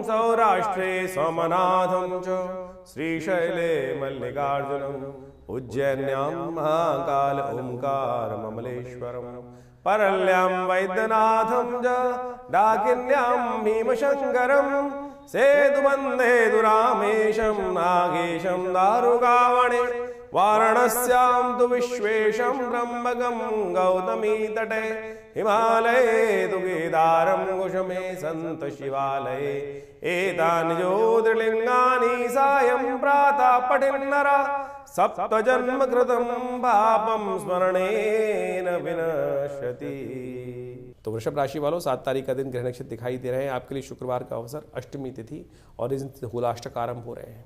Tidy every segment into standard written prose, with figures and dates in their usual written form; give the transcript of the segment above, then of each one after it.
सौराष्ट्रे सोमनाथं च श्रीशैले मल्लिकार्जुनम् उज्जैन्यां महाकाल ओंकार ममलेश्वरम् परल्यां वैद्यनाथं च डाकिन्यां भीमशङ्करम् सेतुबन्धेतुरामेशं नागेशं दारुकावणे वाराणस्यां तु विश्वेशं त्र्यम्बकं गौतमी तटे हिमालये तु केदारं कुशमे सन्त शिवालये एतानि ज्योतिर्लिङ्गानि सायं प्रातः पठिन्नरा सप्तजन्म कृतं पापं स्मरणेन विनश्यति। तो वृषभ राशि वालों, 7 तारीख का दिन ग्रह नक्षत्र दिखाई दे रहे हैं आपके लिए। शुक्रवार का अवसर, अष्टमी तिथि और इस दिन होलाष्टक आरंभ हो रहे हैं।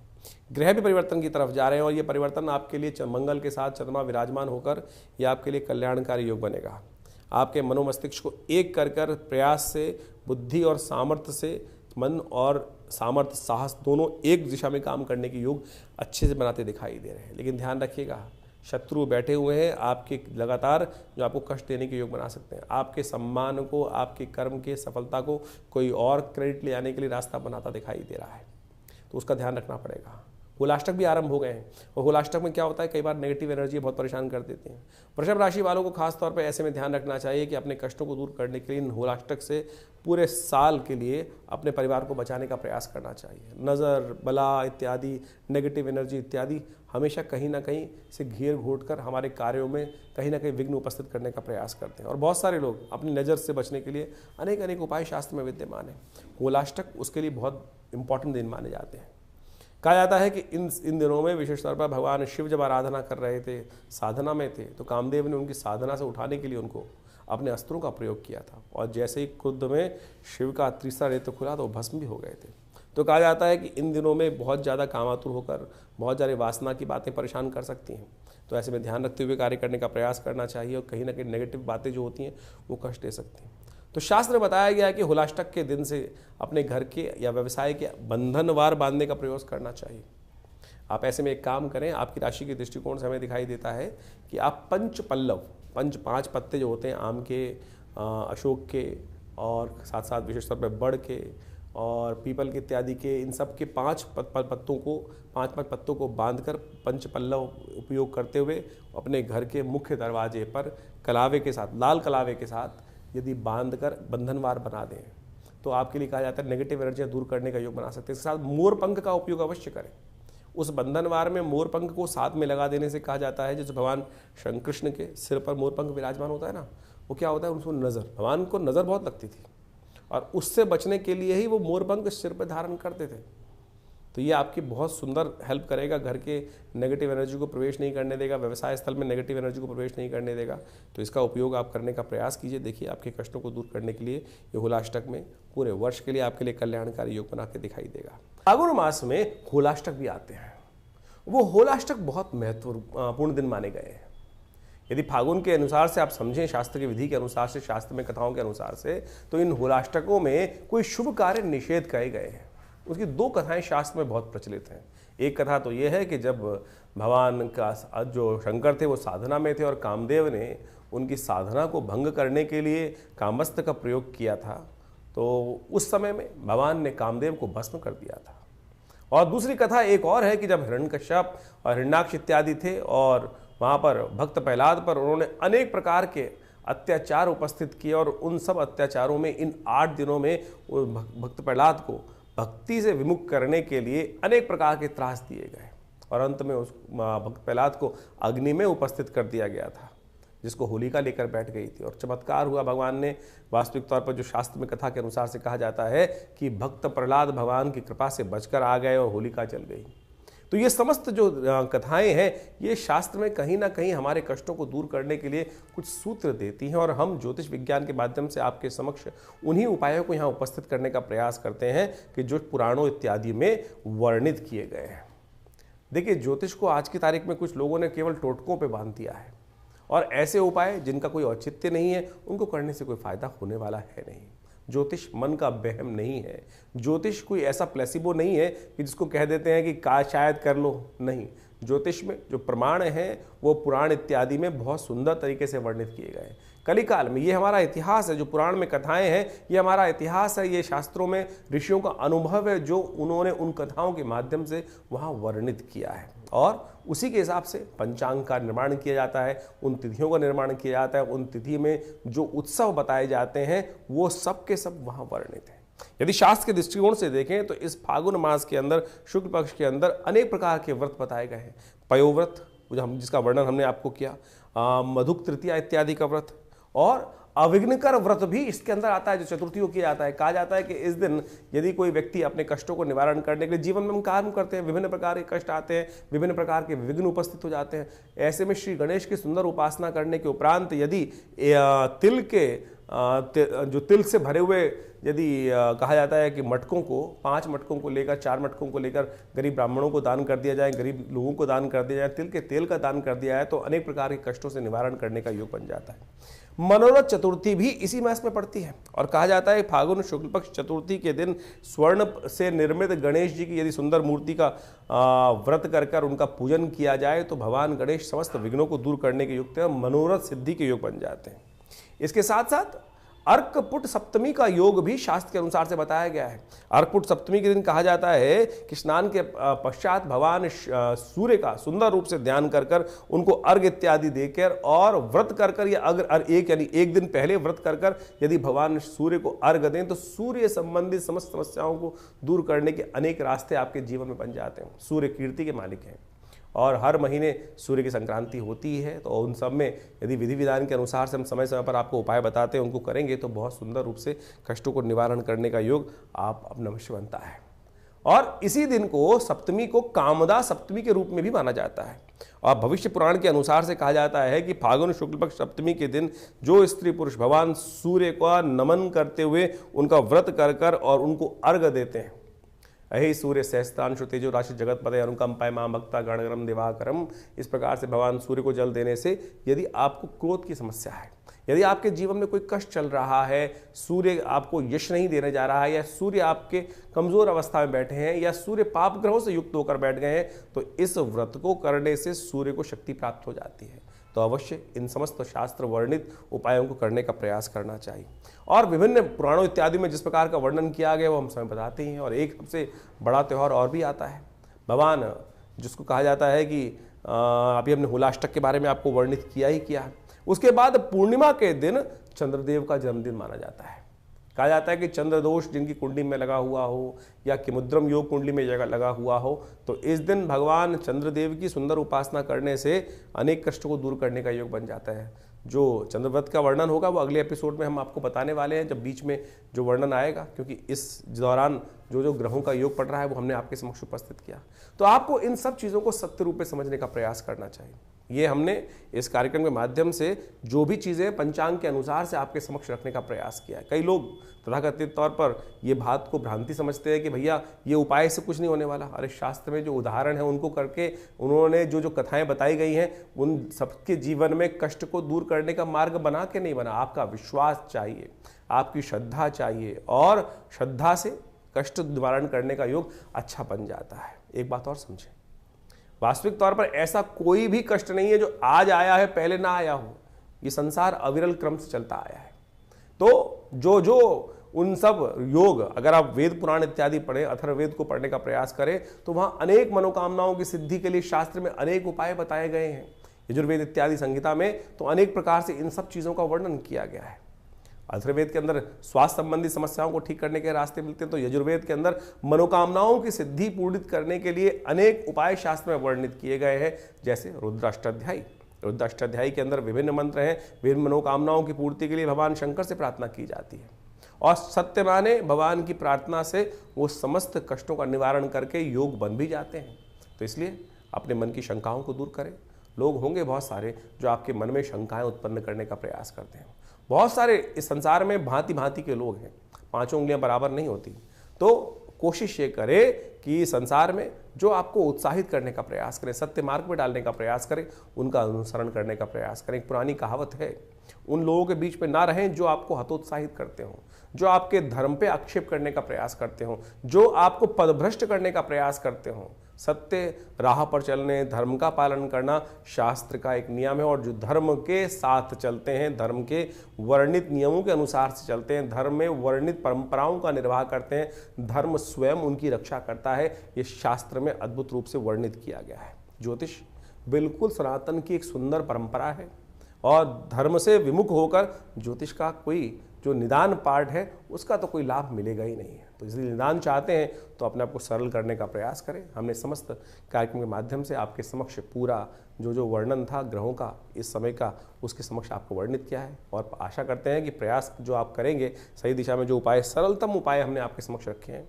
ग्रह भी परिवर्तन की तरफ जा रहे हैं और ये परिवर्तन आपके लिए मंगल के साथ चंद्रमा विराजमान होकर ये आपके लिए कल्याणकारी योग बनेगा। आपके मनोमस्तिष्क को एक कर कर प्रयास से, बुद्धि और सामर्थ्य से, मन और सामर्थ्य साहस दोनों एक दिशा में काम करने के योग अच्छे से बनाते दिखाई दे रहे हैं। लेकिन ध्यान रखिएगा, शत्रु बैठे हुए हैं आपके लगातार, जो आपको कष्ट देने के योग बना सकते हैं। आपके सम्मान को, आपके कर्म के सफलता को कोई और क्रेडिट ले आने के लिए रास्ता बनाता दिखाई दे रहा है, तो उसका ध्यान रखना पड़ेगा। होलाष्टक भी आरंभ हो गए हैं और होलाष्टक में क्या होता है, कई बार नेगेटिव एनर्जी बहुत परेशान कर देती है। वृषभ राशि वालों को खास तौर पे ऐसे में ध्यान रखना चाहिए कि अपने कष्टों को दूर करने के लिए होलाष्टक से पूरे साल के लिए अपने परिवार को बचाने का प्रयास करना चाहिए। नज़र, बला इत्यादि, नेगेटिव एनर्जी इत्यादि हमेशा कहीं ना कहीं से घेर घोट कर हमारे कार्यों में कहीं ना कहीं विघ्न उपस्थित करने का प्रयास करते हैं और बहुत सारे लोग अपनी नज़र से बचने के लिए अनेक अनेक उपाय शास्त्र में विद्यमान है। होलाष्टक उसके लिए बहुत इंपॉर्टेंट दिन माने जाते हैं। कहा जाता है कि इन दिनों में विशेष तौर पर भगवान शिव जब आराधना कर रहे थे, साधना में थे, तो कामदेव ने उनकी साधना से उठाने के लिए उनको अपने अस्त्रों का प्रयोग किया था और जैसे ही क्रुद्ध में शिव का तीसरा नेत्र खुला तो वो भस्म भी हो गए थे। तो कहा जाता है कि इन दिनों में बहुत ज़्यादा कामातुर होकर बहुत ज़्यादा वासना की बातें परेशान कर सकती हैं, तो ऐसे में ध्यान रखते हुए कार्य करने का प्रयास करना चाहिए और कहीं ना कहीं नेगेटिव बातें जो होती हैं वो कष्ट दे सकती हैं। तो शास्त्र में बताया गया है कि होलाष्टक के दिन से अपने घर के या व्यवसाय के बंधनवार बांधने का प्रयास करना चाहिए। आप ऐसे में एक काम करें, आपकी राशि के दृष्टिकोण से हमें दिखाई देता है कि आप पंच पल्लव, 5 पत्ते जो होते हैं आम के, अशोक के और साथ साथ विशेष तौर पर बड़ के और पीपल के इत्यादि के, इन सब के 5 पत्तों को बांधकर पंच पल्लव उपयोग करते हुए अपने घर के मुख्य दरवाजे पर कलावे के साथ, लाल कलावे के साथ यदि बांधकर बंधनवार बना दें तो आपके लिए कहा जाता है नेगेटिव एनर्जियाँ दूर करने का योग बना सकते हैं। इसके साथ मोर पंख का उपयोग अवश्य करें। उस बंधनवार में मोर पंख को साथ में लगा देने से कहा जाता है, जैसे भगवान श्री कृष्ण के सिर पर मोर पंख विराजमान होता है ना, वो क्या होता है, उनको नज़र, भगवान को नज़र बहुत लगती थी और उससे बचने के लिए ही वो मोर पंख सिर पर धारण करते थे। तो ये आपकी बहुत सुंदर हेल्प करेगा, घर के नेगेटिव एनर्जी को प्रवेश नहीं करने देगा, व्यवसाय स्थल में नेगेटिव एनर्जी को प्रवेश नहीं करने देगा। तो इसका उपयोग आप करने का प्रयास कीजिए। देखिए आपके कष्टों को दूर करने के लिए ये होलाष्टक में पूरे वर्ष के लिए आपके लिए कल्याणकारी योग बना के दिखाई देगा। फागुन मास में होलाष्टक भी आते हैं। वो होलाष्टक बहुत महत्वपूर्ण दिन माने गए हैं। यदि फागुन के अनुसार से आप समझें, शास्त्र की विधि के अनुसार से, शास्त्र में कथाओं के अनुसार से, तो इन होलाष्टकों में कोई शुभ कार्य निषेध कहे गए हैं। उसकी 2 कथाएं शास्त्र में बहुत प्रचलित हैं। एक कथा तो ये है कि जब भगवान का जो शंकर थे वो साधना में थे और कामदेव ने उनकी साधना को भंग करने के लिए कामस्त्र का प्रयोग किया था, तो उस समय में भगवान ने कामदेव को भस्म कर दिया था। और दूसरी कथा एक और है कि जब हिरण्यकश्यप और हिरण्याक्ष इत्यादि थे और वहाँ पर भक्त प्रहलाद पर उन्होंने अनेक प्रकार के अत्याचार उपस्थित किए और उन सब अत्याचारों में इन 8 दिनों में भक्त प्रहलाद को भक्ति से विमुख करने के लिए अनेक प्रकार के त्रास दिए गए और अंत में उस भक्त प्रहलाद को अग्नि में उपस्थित कर दिया गया था, जिसको होलिका लेकर बैठ गई थी। और चमत्कार हुआ, भगवान ने वास्तविक तौर पर जो शास्त्र में कथा के अनुसार से कहा जाता है कि भक्त प्रहलाद भगवान की कृपा से बचकर आ गए और होलिका जल गई। तो ये समस्त जो कथाएं हैं ये शास्त्र में कहीं ना कहीं हमारे कष्टों को दूर करने के लिए कुछ सूत्र देती हैं और हम ज्योतिष विज्ञान के माध्यम से आपके समक्ष उन्हीं उपायों को यहाँ उपस्थित करने का प्रयास करते हैं कि जो पुराणों इत्यादि में वर्णित किए गए हैं। देखिए, ज्योतिष को आज की तारीख में कुछ लोगों ने केवल टोटकों पे बांध दिया है और ऐसे उपाय जिनका कोई औचित्य नहीं है उनको करने से कोई फायदा होने वाला है नहीं। ज्योतिष मन का वहम नहीं है। ज्योतिष कोई ऐसा प्लेसिबो नहीं है कि जिसको कह देते हैं कि का शायद कर लो, नहीं। ज्योतिष में जो प्रमाण हैं वो पुराण इत्यादि में बहुत सुंदर तरीके से वर्णित किए गए हैं। कलिकाल में ये हमारा इतिहास है, जो पुराण में कथाएं हैं ये हमारा इतिहास है, ये शास्त्रों में ऋषियों का अनुभव है जो उन्होंने उन कथाओं के माध्यम से वहाँ वर्णित किया है, और उसी के हिसाब से पंचांग का निर्माण किया जाता है, उन तिथियों का निर्माण किया जाता है, उन तिथि में जो उत्सव बताए जाते हैं वो सब के सब वहाँ वर्णित हैं। यदि शास्त्र के दृष्टिकोण से देखें तो इस फागुन मास के अंदर शुक्ल पक्ष के अंदर अनेक प्रकार के व्रत बताए गए हैं। पयोव्रत जिसका वर्णन हमने आपको किया, मधुक तृतीया इत्यादि का व्रत, और अविघ्नकर व्रत भी इसके अंदर आता है जो चतुर्थी को किया जाता है। कहा जाता है कि इस दिन यदि कोई व्यक्ति अपने कष्टों को निवारण करने के लिए, जीवन में हम कार्य करते हैं, विभिन्न प्रकार के कष्ट आते हैं, विभिन्न प्रकार के विघ्न उपस्थित हो जाते हैं, ऐसे में श्री गणेश की सुंदर उपासना करने के उपरांत यदि तिल के जो तिल से भरे हुए यदि कहा जाता है कि मटकों को 5 मटकों को लेकर 4 मटकों को लेकर गरीब ब्राह्मणों को दान कर दिया जाए, गरीब लोगों को दान कर दिया जाए, तिल के तेल का दान कर दिया जाए, तो अनेक प्रकार के कष्टों से निवारण करने का योग बन जाता है। मनोरथ चतुर्थी भी इसी मास में पड़ती है, और कहा जाता है फागुन शुक्ल पक्ष चतुर्थी के दिन स्वर्ण से निर्मित गणेश जी की यदि सुंदर मूर्ति का व्रत कर उनका पूजन किया जाए तो भगवान गणेश समस्त विघ्नों को दूर करने के युक्त है, मनोरथ सिद्धि के योग बन जाते हैं। इसके साथ साथ अर्कपुट सप्तमी का योग भी शास्त्र के अनुसार से बताया गया है। अर्कपुट सप्तमी के दिन कहा जाता है कि स्नान के पश्चात भगवान सूर्य का सुंदर रूप से ध्यान कर उनको अर्घ इत्यादि देकर और व्रत कर या अगर एक दिन पहले व्रत कर यदि भगवान सूर्य को अर्घ दें तो सूर्य संबंधित समस्त समस्याओं को दूर करने के अनेक रास्ते आपके जीवन में बन जाते हैं। सूर्य कीर्ति के मालिक हैं, और हर महीने सूर्य की संक्रांति होती है, तो उन सब में यदि विधि विधान के अनुसार से हम समय समय पर आपको उपाय बताते हैं, उनको करेंगे तो बहुत सुंदर रूप से कष्टों को निवारण करने का योग आप अपना अवश्य बनता है। और इसी दिन को सप्तमी को कामदा सप्तमी के रूप में भी माना जाता है, और भविष्य पुराण के अनुसार से कहा जाता है कि फागुन शुक्ल पक्ष सप्तमी के दिन जो स्त्री पुरुष भगवान सूर्य का नमन करते हुए उनका व्रत कर और उनको अर्घ देते हैं, अहि सूर्य सहस्त्रांशु तेजो राशि जगत पदे अनुकंपाय मां भक्ता गणगणम दिवाकरम, इस प्रकार से भगवान सूर्य को जल देने से यदि आपको क्रोध की समस्या है, यदि आपके जीवन में कोई कष्ट चल रहा है, सूर्य आपको यश नहीं देने जा रहा है, या सूर्य आपके कमजोर अवस्था में बैठे हैं, या सूर्य पाप ग्रहों से युक्त होकर बैठ गए हैं, तो इस व्रत को करने से सूर्य को शक्ति प्राप्त हो जाती है। तो अवश्य इन समस्त शास्त्र वर्णित उपायों को करने का प्रयास करना चाहिए। और विभिन्न पुराणों इत्यादि में जिस प्रकार का वर्णन किया गया वो हम समय बताते हैं। और एक सबसे बड़ा त्यौहार और भी आता है, भगवान जिसको कहा जाता है कि अभी हमने होलाष्टक के बारे में आपको वर्णित किया ही किया है। उसके बाद पूर्णिमा के दिन चंद्रदेव का जन्मदिन माना जाता है। कहा जाता है कि चंद्र दोष जिनकी कुंडली में लगा हुआ हो या किमुद्रम योग कुंडली में लगा हुआ हो, तो इस दिन भगवान चंद्रदेव की सुंदर उपासना करने से अनेक कष्टों को दूर करने का योग बन जाता है। जो चंद्रव्रत का वर्णन होगा वो अगले एपिसोड में हम आपको बताने वाले हैं, जब बीच में जो वर्णन आएगा, क्योंकि इस दौरान जो ग्रहों का योग पड़ रहा है वो हमने आपके समक्ष उपस्थित किया। तो आपको इन सब चीज़ों को सत्य रूप में समझने का प्रयास करना चाहिए। ये हमने इस कार्यक्रम के माध्यम से जो भी चीज़ें पंचांग के अनुसार से आपके समक्ष रखने का प्रयास किया है। कई लोग तथाकथित तौर पर ये बात को भ्रांति समझते हैं कि भैया ये उपाय से कुछ नहीं होने वाला। अरे शास्त्र में जो उदाहरण है उनको करके उन्होंने जो कथाएं बताई गई हैं उन सबके जीवन में कष्ट को दूर करने का मार्ग बना के नहीं बना। आपका विश्वास चाहिए, आपकी श्रद्धा चाहिए, और श्रद्धा से कष्ट निवारण करने का योग अच्छा बन जाता है। एक बात और समझें, वास्तविक तौर पर ऐसा कोई भी कष्ट नहीं है जो आज आया है पहले ना आया हो। ये संसार अविरल क्रम से चलता आया है। तो जो उन सब योग, अगर आप वेद पुराण इत्यादि पढ़ें, अथर्ववेद को पढ़ने का प्रयास करें, तो वहां अनेक मनोकामनाओं की सिद्धि के लिए शास्त्र में अनेक उपाय बताए गए हैं। यजुर्वेद इत्यादि संहिता में तो अनेक प्रकार से इन सब चीजों का वर्णन किया गया है। अथर्ववेद के अंदर स्वास्थ्य संबंधी समस्याओं को ठीक करने के रास्ते मिलते हैं, तो यजुर्वेद के अंदर मनोकामनाओं की सिद्धि पूर्णित करने के लिए अनेक उपाय शास्त्र में वर्णित किए गए हैं, जैसे रुद्राष्टाध्यायी। रुद्राष्टाध्यायी के अंदर विभिन्न मंत्र हैं, विभिन्न मनोकामनाओं की पूर्ति के लिए भगवान शंकर से प्रार्थना की जाती है, और सत्य माने भगवान की प्रार्थना से वो समस्त कष्टों का निवारण करके योग बन भी जाते हैं। तो इसलिए अपने मन की शंकाओं को दूर करें। लोग होंगे बहुत सारे जो आपके मन में शंकाएं उत्पन्न करने का प्रयास करते हैं। बहुत सारे इस संसार में भांति भांति के लोग हैं, 5 उंगलियां बराबर नहीं होती। तो कोशिश ये करें कि संसार में जो आपको उत्साहित करने का प्रयास करें, सत्य मार्ग में डालने का प्रयास करें, उनका अनुसरण करने का प्रयास करें। एक पुरानी कहावत है उन लोगों के बीच में ना रहें जो आपको हतोत्साहित करते हों, जो आपके धर्म पे आक्षेप करने का प्रयास करते हों, जो आपको पदभ्रष्ट करने का प्रयास करते हों। सत्य राह पर चलने, धर्म का पालन करना शास्त्र का एक नियम है, और जो धर्म के साथ चलते हैं, धर्म के वर्णित नियमों के अनुसार से चलते हैं, धर्म में वर्णित परंपराओं का निर्वाह करते हैं, धर्म स्वयं उनकी रक्षा करता है। ये शास्त्र में अद्भुत रूप से वर्णित किया गया है। ज्योतिष बिल्कुल सनातन की एक सुंदर परंपरा है, और धर्म से विमुख होकर ज्योतिष का कोई जो निदान पार्ट है उसका तो कोई लाभ मिलेगा ही नहीं है। तो इसलिए निदान चाहते हैं तो अपने आप को सरल करने का प्रयास करें। हमने समस्त कार्यक्रम के माध्यम से आपके समक्ष पूरा जो वर्णन था ग्रहों का इस समय का, उसके समक्ष आपको वर्णित किया है, और आशा करते हैं कि प्रयास जो आप करेंगे सही दिशा में, जो उपाय सरलतम उपाय हमने आपके समक्ष रखे हैं,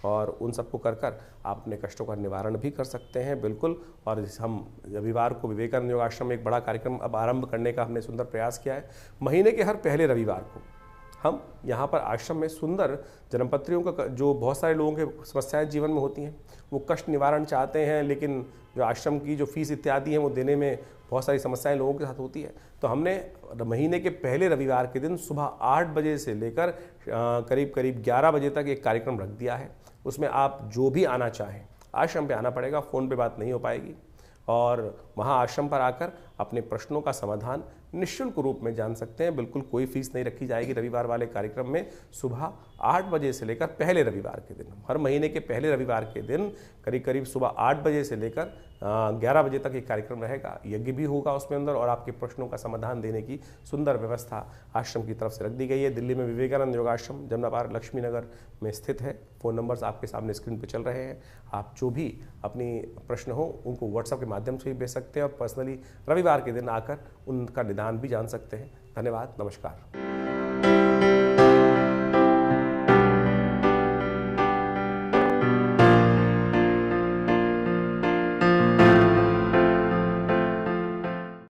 और उन सबको कर आप अपने कष्टों का निवारण भी कर सकते हैं बिल्कुल। और हम रविवार को विवेकानंद योग आश्रम में एक बड़ा कार्यक्रम अब आरंभ करने का हमने सुंदर प्रयास किया है। महीने के हर पहले रविवार को हम यहाँ पर आश्रम में सुंदर जन्मपत्रियों का, जो बहुत सारे लोगों के समस्याएं जीवन में होती हैं, वो कष्ट निवारण चाहते हैं, लेकिन जो आश्रम की जो फीस इत्यादि हैं वो देने में बहुत सारी समस्याएं लोगों के साथ होती है। तो हमने महीने के पहले रविवार के दिन सुबह 8 बजे से लेकर करीब 11 बजे तक एक कार्यक्रम रख दिया है। उसमें आप जो भी आना चाहें आश्रम पे आना पड़ेगा, फ़ोन पे बात नहीं हो पाएगी, और वहाँ आश्रम पर आकर अपने प्रश्नों का समाधान निःशुल्क रूप में जान सकते हैं। बिल्कुल कोई फीस नहीं रखी जाएगी रविवार वाले कार्यक्रम में। सुबह 8 बजे से लेकर पहले रविवार के दिन, हर महीने के पहले रविवार के दिन करीब सुबह 8 बजे से लेकर 11 बजे तक एक कार्यक्रम रहेगा। यज्ञ भी होगा उसमें अंदर, और आपके प्रश्नों का समाधान देने की सुंदर व्यवस्था आश्रम की तरफ से रख दी गई है। दिल्ली में विवेकानंद योगाश्रम जमुना पार्क लक्ष्मी नगर में स्थित है। फ़ोन नंबर्स आपके सामने स्क्रीन पर चल रहे हैं। आप जो भी अपनी प्रश्न हो उनको व्हाट्सएप के माध्यम से भी भेज सकते हैं, और पर्सनली रविवार के दिन आकर उनका निदान भी जान सकते हैं। धन्यवाद, नमस्कार।